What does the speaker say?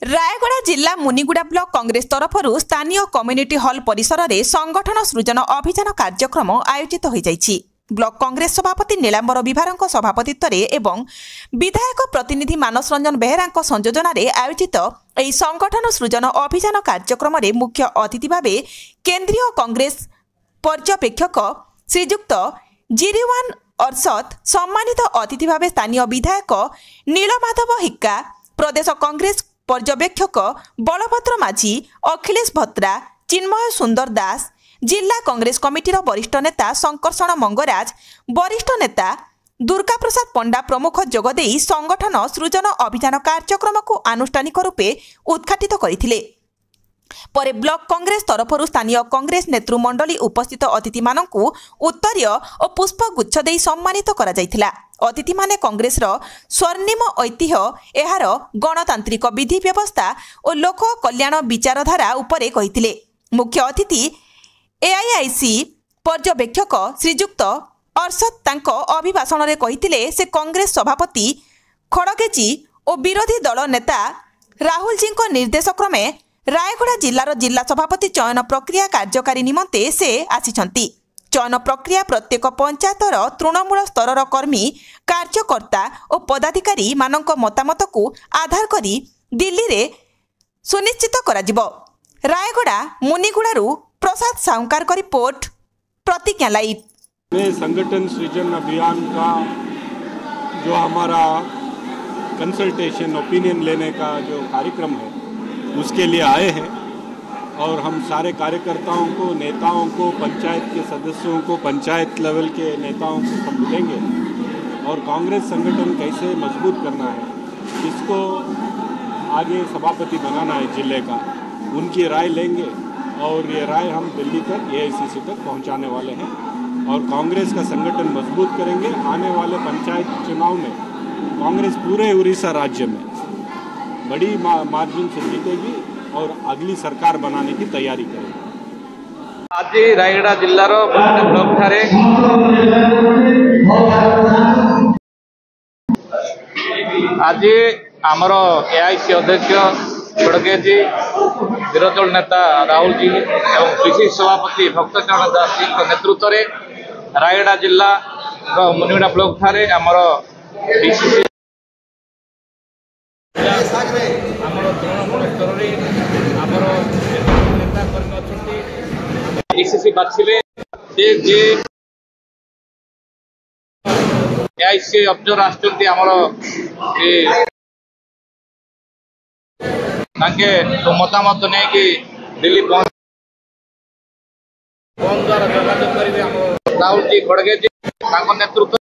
रायगड़ा जिला मुनिगुड़ा ब्लॉक कांग्रेस तरफरु स्थानीय community hall परिसर में संगठन सृजन अभियान कार्यक्रम आयोजित हो जाइछि। ब्लॉक कांग्रेस सभापति नीलांबर विभारଙ୍କ सभापतित्व एवं विधायक प्रतिनिधि मानस रंजन बेहेरा संयोजन आयोजित यह संगठन सृजन अभियान कार्यक्रम में मुख्य अतिथि भाव केंद्रीय कांग्रेस पर्यवेक्षक श्रीजुक्त जिरिवान अरशद, सम्मानित अतिथि भाव स्थानीय विधायक नीलमाधव हिक्का, प्रदेश कांग्रेस पर्यवेक्षक बलभद्र माझी, अखिलेश भत्रा, चिन्मय सुंदर दास, जिला कांग्रेस कमिटीर वरिष्ठ नेता शंकरषण मंगराज, वरिष्ठ नेता दुर्गा प्रसाद पंडा प्रमुख जोगदे संगठन सृजन अभियान कार्यक्रम को आनुष्ठानिक रूपे उद्घाटित करथिले। परे ब्लॉक कांग्रेस तरफरु स्थानीय कांग्रेस नेतृमंडली उपस्थित अतिथि मानकु उत्तरीय और पुष्पगुच्छ देई सम्मानित करा जायथिला। अतिथि माने कांग्रेस रो स्वर्णिम ऐतिह्य, एहार गणतांत्रिक विधि व्यवस्था और लोक कल्याण विचारधारा उपरे कहिथिले। मुख्य अतिथि एआईआईसी पर्यवेक्षक श्रीजुक्त अरशद तांको अभिभाषण रे कहिथिले से कांग्रेस सभापति खड़गेजी और विरोधी दल नेता राहुल जी को निर्देश क्रमे रायगड़ा जिलार जिला सभापति चयन प्रक्रिया कार्यकारी निमंते से आसिछंती। चयन प्रक्रिया प्रत्येक पंचायतर तृणमूल स्तर कर्मी, कार्यकर्ता और पदाधिकारी मानक मतामत को आधार करी दिल्ली रे सुनिश्चित कराजिबो। रायगड़ा मुनिगुड़ारू प्रसाद साहुकार का रिपोर्ट, प्रतिज्ञा लाइव। संगठन सृजन अभियान का जो हमारा कंसल्टेशन ओपिनियन लेने का जो कार्यक्रम है उसके लिए आए हैं और हम सारे कार्यकर्ताओं को, नेताओं को, पंचायत के सदस्यों को, पंचायत लेवल के नेताओं को सब मिलेंगे और कांग्रेस संगठन कैसे मजबूत करना है, किसको आगे सभापति बनाना है जिले का, उनकी राय लेंगे और ये राय हम दिल्ली तक, एआईसीसी तक पहुंचाने वाले हैं और कांग्रेस का संगठन मजबूत करेंगे। आने वाले पंचायत चुनाव में कांग्रेस पूरे उड़ीसा राज्य में बड़ी मार्जिन से जीतेगी और अगली सरकार बनाने की तैयारी करेगी। आज रायगड़ा जिलार ब्लॉक ठारे आज आमर एआईसी अध्यक्ष खड़गेजी, विरोधी दल नेता राहुल जी एवं पीसीसी सभापति भक्तचरण दास जी नेतृत्व में रायगड़ा जिला मुनिगुड़ा ब्लॉक ठारे आमर पीसीसी तृणमूल स्तर नेता कर्मी अच्छा पीसीसी बाछिले एआईसी ऑब्जर्वर आसके मतामत नहीं कि दिल्ली फोन द्वारा जोगाजोग करेंगे राहुल जी खड़गे जी नेतृत्व